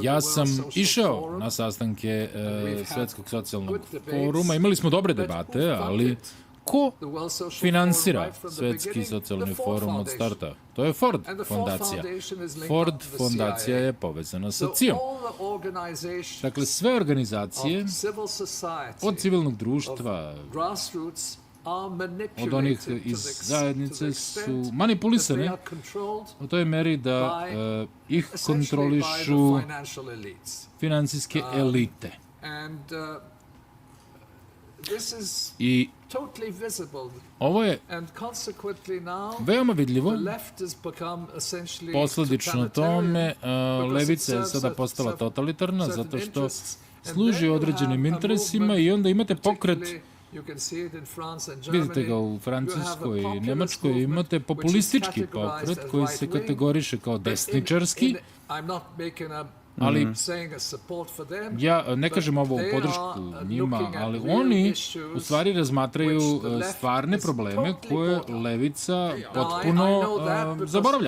Ja sam išao na sastanke Svetskog socijalnog foruma, imali smo dobre debate, ali ko finansira Svetski socijalni forum od starta? To je Ford Fondacija. Ford Fondacija je povezana sa CIA-om. Dakle, sve organizacije od civilnog društva, od onih iz zajednice su manipulisane u toj meri da ih kontrolišu finansijske elite. I ovo je veoma vidljivo. Posledično tome, levica je sada postala totalitarna zato što služi određenim interesima i onda imate pokret. Vidite ga u Francuskoj i Nemačkoj, imate populistički pokret koji se kategoriše kao desničarski, ali ja ne kažem ovo u podršku njima, ali oni u stvari razmatraju stvarne probleme koje levica potpuno zaboravlja.